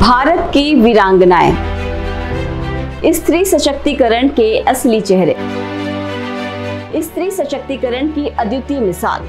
भारत की वीरांगनाएं, स्त्री सशक्तिकरण के असली चेहरे, स्त्री सशक्तिकरण की अद्वितीय मिसाल।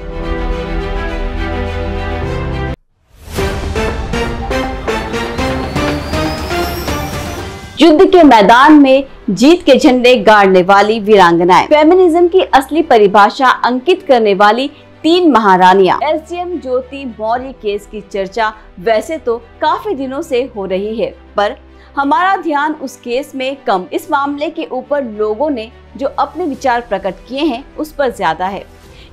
युद्ध के मैदान में जीत के झंडे गाड़ने वाली वीरांगनाएं, फेमिनिज्म की असली परिभाषा अंकित करने वाली 3 महारानियां। एसडीएम ज्योति मौर्य केस की चर्चा वैसे तो काफी दिनों से हो रही है, पर हमारा ध्यान उस केस में कम, इस मामले के ऊपर लोगों ने जो अपने विचार प्रकट किए हैं उस पर ज्यादा है।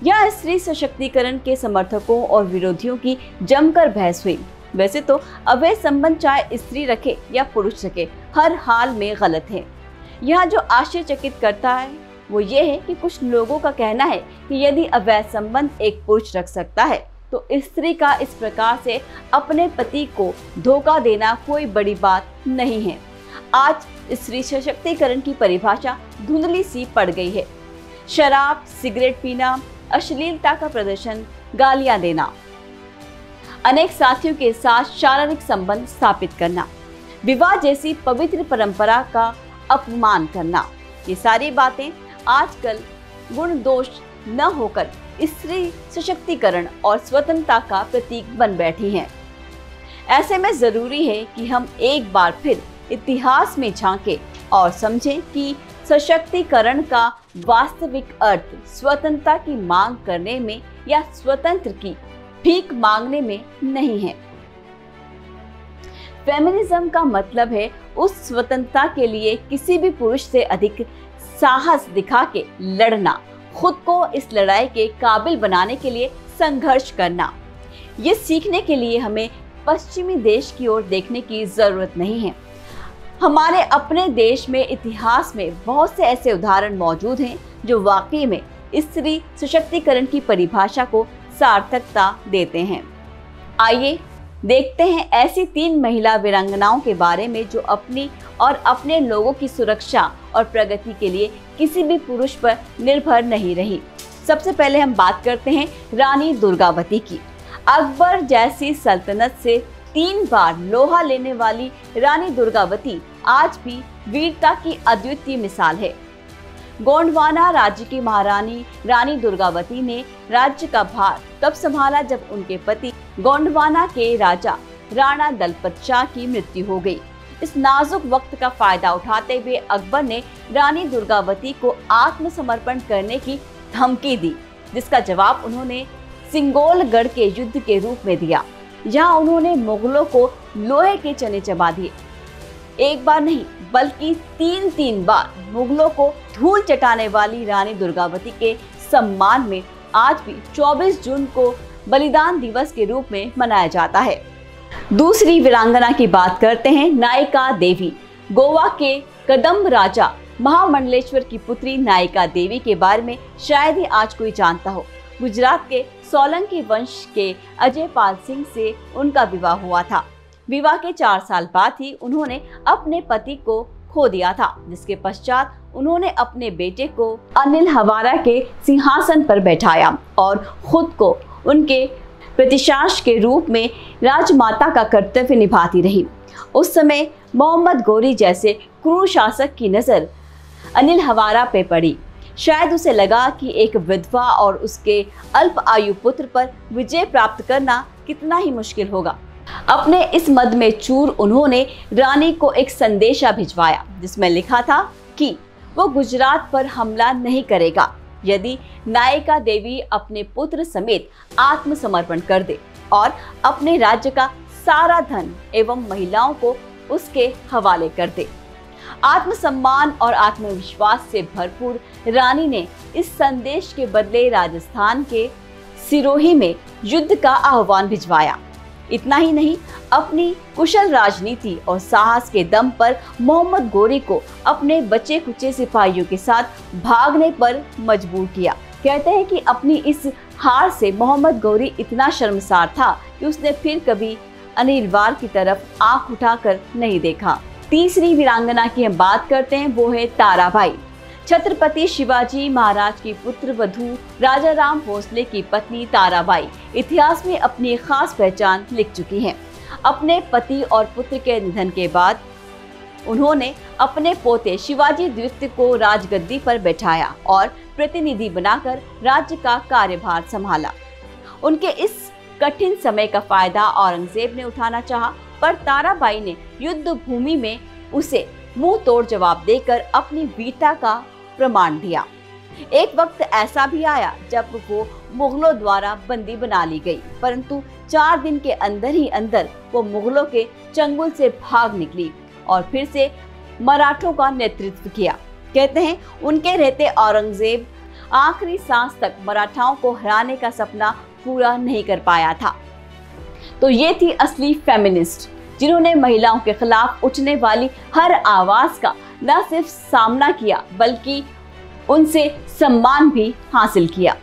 यह स्त्री सशक्तिकरण के समर्थकों और विरोधियों की जमकर बहस हुई। वैसे तो अवैध संबंध चाहे स्त्री रखे या पुरुष रखे, हर हाल में गलत है। यहाँ जो आश्चर्यचकित करता है वो ये है कि कुछ लोगों का कहना है कि यदि अवैध संबंध एक पुरुष रख सकता है तो स्त्री का इस प्रकार से अपने पति को धोखा देना कोई बड़ी बात नहीं है। आज स्त्री सशक्तिकरण की परिभाषा धुंधली सी पड़ गई है। शराब, सिगरेट पीना, अश्लीलता का प्रदर्शन, गालियां देना, अनेक साथियों के साथ शारीरिक संबंध स्थापित करना, विवाह जैसी पवित्र परंपरा का अपमान करना, ये सारी बातें आजकल गुण दोष न होकर स्त्री सशक्तिकरण और स्वतंत्रता का प्रतीक बन बैठी हैं। ऐसे में जरूरी है कि हम एक बार फिर इतिहास में झांकें और समझें कि सशक्तिकरण का वास्तविक अर्थ स्वतंत्रता की मांग करने में या स्वतंत्र की भीख मांगने में नहीं है। फेमिनिज्म का मतलब है उस स्वतंत्रता के लिए किसी भी पुरुष से अधिक साहस दिखा के लड़ना, खुद को इस लड़ाई के काबिल बनाने के लिए संघर्ष करना। ये सीखने के लिए हमें पश्चिमी देश की ओर देखने की जरूरत नहीं है। हमारे अपने देश में इतिहास में बहुत से ऐसे उदाहरण मौजूद हैं जो वाकई में स्त्री सशक्तिकरण की परिभाषा को सार्थकता देते हैं। आइए देखते हैं ऐसी 3 महिला वीरांगनाओं के बारे में जो अपनी और अपने लोगों की सुरक्षा और प्रगति के लिए किसी भी पुरुष पर निर्भर नहीं रही। सबसे पहले हम बात करते हैं रानी दुर्गावती की। अकबर जैसी सल्तनत से 3 बार लोहा लेने वाली रानी दुर्गावती आज भी वीरता की अद्वितीय मिसाल है। गोंडवाना राज्य की महारानी रानी दुर्गावती ने राज्य का भार तब संभाला जब उनके पति गोंडवाना के राजा राणा दलपत शाह की मृत्यु हो गई। इस नाजुक वक्त का फायदा उठाते हुए अकबर ने रानी दुर्गावती को आत्मसमर्पण करने की धमकी दी, जिसका जवाब उन्होंने सिंगोलगढ़ के युद्ध के रूप में दिया, जहां उन्होंने मुगलों को लोहे के चने चबा दिए। एक बार नहीं बल्कि 3 बार मुगलों को धूल चटाने वाली रानी दुर्गावती के सम्मान में आज भी 24 जून को बलिदान दिवस के रूप में मनाया जाता है। दूसरी वीरांगना की बात करते हैं नायिका देवी। गोवा के कदंब राजा महामंडलेश्वर की पुत्री नायिका देवी के बारे में शायद ही आज कोई जानता हो। गुजरात के सोलंकी वंश के अजय पाल सिंह से उनका विवाह हुआ था। विवाह के 4 साल बाद ही उन्होंने अपने पति को खो दिया था, जिसके पश्चात उन्होंने अपने बेटे को अनिल हवारा के सिंहासन पर बैठाया और खुद को उनके प्रतिशास के रूप में राजमाता का कर्तव्य निभाती रही। उस समय मोहम्मद गौरी जैसे क्रूर शासक की नजर अनिल हवारा पे पड़ी। शायद उसे लगा कि एक विधवा और उसके अल्प आयु पुत्र पर विजय प्राप्त करना कितना ही मुश्किल होगा। अपने इस मद में चूर उन्होंने रानी को एक संदेशा भिजवाया, जिसमें लिखा था कि वो गुजरात पर हमला नहीं करेगा यदि नायिका देवी अपने पुत्र समेत आत्मसमर्पण कर दे और अपने राज्य का सारा धन एवं महिलाओं को उसके हवाले कर दे। आत्मसम्मान और आत्मविश्वास से भरपूर रानी ने इस संदेश के बदले राजस्थान के सिरोही में युद्ध का आह्वान भिजवाया। इतना ही नहीं, अपनी कुशल राजनीति और साहस के दम पर मोहम्मद गौरी को अपने बचे कुचे सिपाहियों के साथ भागने पर मजबूर किया। कहते हैं कि अपनी इस हार से मोहम्मद गौरी इतना शर्मसार था कि उसने फिर कभी अनिलवार की तरफ आंख उठाकर नहीं देखा। तीसरी वीरांगना की हम बात करते हैं, वो है ताराबाई। छत्रपति शिवाजी महाराज की पुत्र वधू राजा राम भोसले की पत्नी ताराबाई इतिहास में अपनी खास पहचान लिख चुकी हैं। अपने पति और पुत्र के निधन के बाद उन्होंने अपने पोते शिवाजी द्वितीय को राजगद्दी पर बैठाया और प्रतिनिधि बनाकर राज्य का कार्यभार संभाला। उनके इस कठिन समय का फायदा औरंगजेब ने उठाना चाहा, पर ताराबाई ने युद्ध भूमि में उसे मुंह तोड़ जवाब देकर अपनी वीरता का प्रमाण दिया। एक वक्त ऐसा भी आया जब वो मुगलों द्वारा बंदी बना ली गई, परंतु 4 दिन के अंदर ही अंदर वो मुगलों के चंगुल से भाग निकली और फिर से मराठों का नेतृत्व किया। कहते हैं उनके रहते औरंगजेब आखिरी सांस तक मराठाओं को हराने का सपना पूरा नहीं कर पाया था। तो ये थी असली फेमिनिस्ट, जिन्होंने महिलाओं के खिलाफ उठने वाली हर आवाज का न सिर्फ सामना किया बल्कि उनसे सम्मान भी हासिल किया।